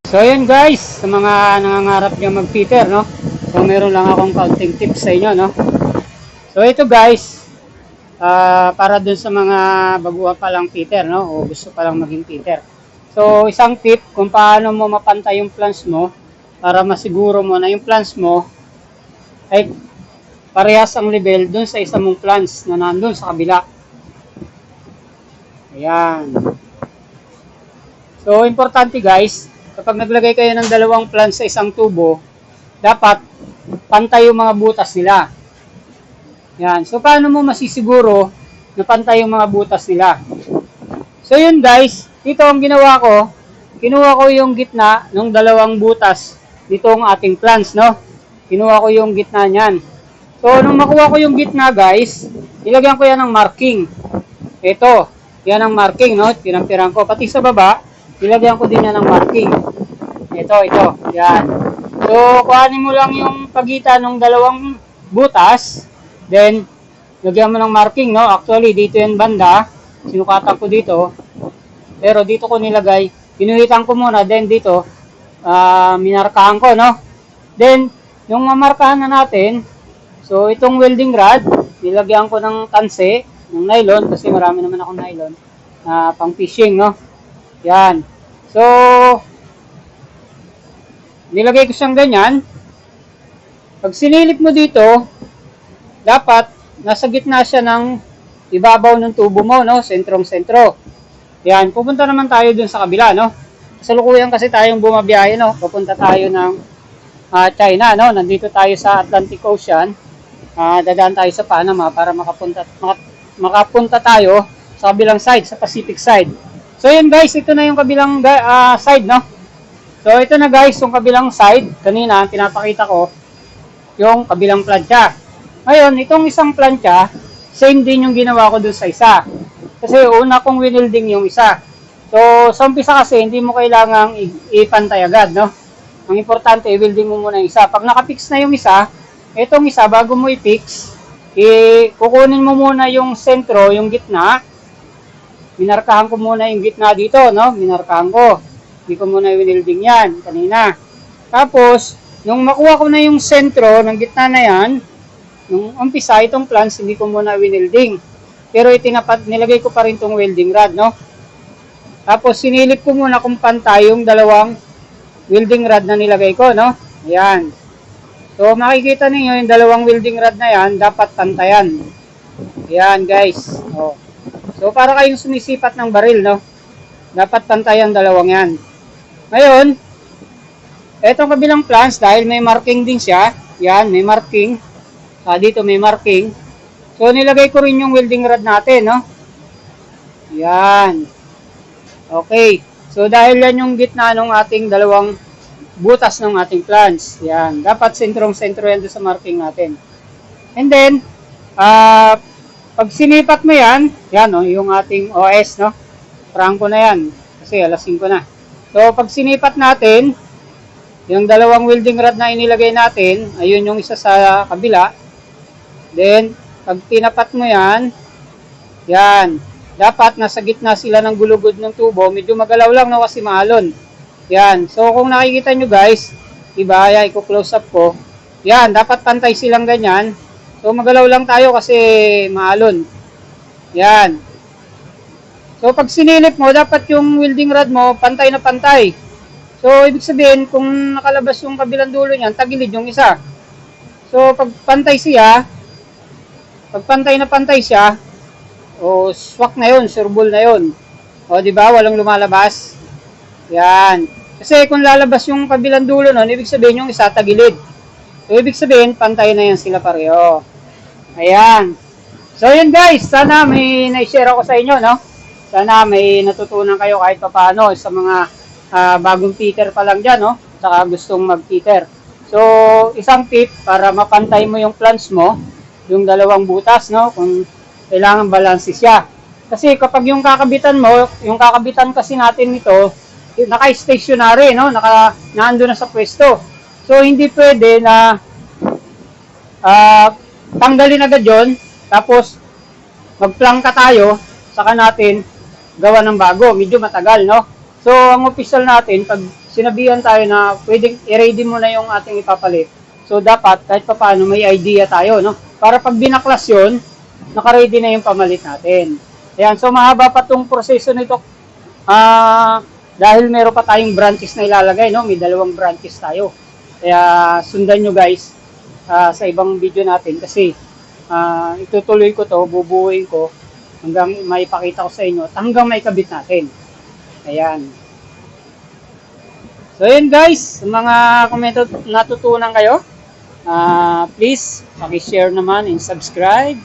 So yun guys, sa mga nangangarap nyo mag-fitter, no? So meron lang akong counting tips sa inyo, no? So ito guys, para dun sa mga baguhan pa lang fitter, no? O gusto pa lang maging fitter. So isang tip kung paano mo mapantay yung plans mo para masiguro mo na yung plans mo ay parehas ang level dun sa isang mong plans na nandun sa kabila. Ayan. So importante guys, kapag naglagay kayo ng dalawang plans sa isang tubo, dapat pantay yung mga butas nila. Yan. So, paano mo masisiguro na pantay yung mga butas nila? So, yun guys. Dito ang ginawa ko. Kinuha ko yung gitna ng dalawang butas nitong ating plans, no? Kinuha ko yung gitna niyan. So, nung makuha ko yung gitna guys, ilagyan ko yan ng marking. Ito. Yan ang marking, no? Pinampiran ko. Pati sa baba, ilagyan ko din yan ng marking. Ito. Yan. So, kuhanin mo lang yung pagitan ng dalawang butas. Then, lagyan mo ng marking, no? Actually, dito yung banda. Sinukatan ko dito. Pero dito ko nilagay. Pinuhitan ko muna. Then, dito, minarkahan ko, no? Then, yung mamarkahan na natin, so, itong welding rod, nilagyan ko ng tanse, ng nylon, kasi marami naman akong nylon, pang fishing, no? Yan. So, nilagay ko siyang ganyan. Pag sinilip mo dito, dapat nasa gitna siya ng ibabaw ng tubo mo, no? Sentrong-sentro. Yan, pupunta naman tayo dun sa kabila, no? Kasalukuyan kasi tayong bumabiyahe, no? Pupunta tayo ng China, no? Nandito tayo sa Atlantic Ocean. Dadaan tayo sa Panama para makapunta tayo sa kabilang side, sa Pacific side. So yun guys, ito na yung kabilang side, no? So ito na guys, yung kabilang side. Kanina, pinapakita ko yung kabilang plancha. Ngayon, itong isang plancha, same din yung ginawa ko dun sa isa. Kasi una kong winilding yung isa. So, sa umpisa kasi, hindi mo kailangang ipantay agad, no? Ang importante, i-welding mo muna yung isa. Pag nakapix na yung isa, itong isa, bago mo i-fix, kukunin mo muna yung sentro, yung gitna. Minarkahan ko muna yung gitna dito, no? Minarkahan ko. Hindi ko muna i-welding yan, kanina. Tapos, nung makuha ko na yung sentro ng gitna na yan, nung umpisa, itong plans, hindi ko muna winelding. Pero nilagay ko pa rin itong welding rod, no? Tapos, sinilip ko muna kung pantay yung dalawang welding rod na nilagay ko, no? Ayan. So, makikita ninyo yung dalawang welding rod na yan, dapat pantayan. Ayan, guys. Oh. So, para kayong sumisipat ng baril, no? Dapat pantayan dalawang yan. Ngayon, etong kabilang plans, dahil may marking din siya, yan, may marking. Dito may marking. So, nilagay ko rin yung welding rod natin, no? Yan. Okay. So, dahil yan yung gitna ng ating dalawang butas ng ating plans. Yan. Dapat sentrong-sentro yan sa marking natin. And then, pag sinipat mo yan, yan, no, yung ating OS, no? Prangko na yan. Kasi alas 5 na. So, pag sinipat natin, yung dalawang welding rod na inilagay natin, ayun yung isa sa kabila. Then, pag tinapat mo yan, yan, dapat nasa gitna sila ng gulugod ng tubo. Medyo magalaw lang na kasi maalon. Yan. So, kung nakikita nyo guys, diba, yan, i-close up ko. Yan, dapat pantay silang ganyan. So, magalaw lang tayo kasi maalon. Yan. So, pag sinilip mo, dapat yung welding rod mo, pantay na pantay. So, ibig sabihin, kung nakalabas yung kabilang dulo niyan, tagilid yung isa. So, pag pantay siya, pag pantay siya, o swak na yun, surbol na yun. O, di ba, walang lumalabas. Yan. Kasi kung lalabas yung kabilang dulo nun, ibig sabihin yung isa tagilid. So, ibig sabihin, pantay na yan sila pareho. Ayan. So, yun guys, sana may na-share ako sa inyo, no? Sana may natutunan kayo kahit pa paano sa mga bagong fitter pa lang dyan, no? Saka gustong mag-fitter. So, isang tip para mapantay mo yung plans mo, yung dalawang butas, no? Kung kailangan balanse siya. Kasi kapag yung kakabitan mo, yung kakabitan kasi natin nito, naka-stationary, no? Naando na sa pwesto. So, hindi pwede na tanggalin agad yun, tapos magplangka tayo, saka natin gawa ng bago. Medyo matagal, no? So, ang official natin, pag sinabihan tayo na pwedeng i-ready mo na yung ating ipapalit. So, dapat kahit pa paano may idea tayo, no? Para pag binaklas yun, naka-ready na yung pamalit natin. Ayan, so mahaba pa tong proseso nito. Dahil meron pa tayong branches na ilalagay, no? May 2 branches tayo. Kaya sundan nyo guys sa ibang video natin kasi itutuloy ko to, bubuuin ko hanggang maipakita ko sa inyo at hanggang maikabit natin. Ayan. So yun guys, mga komento natutunan kayo, please paki-share naman and subscribe.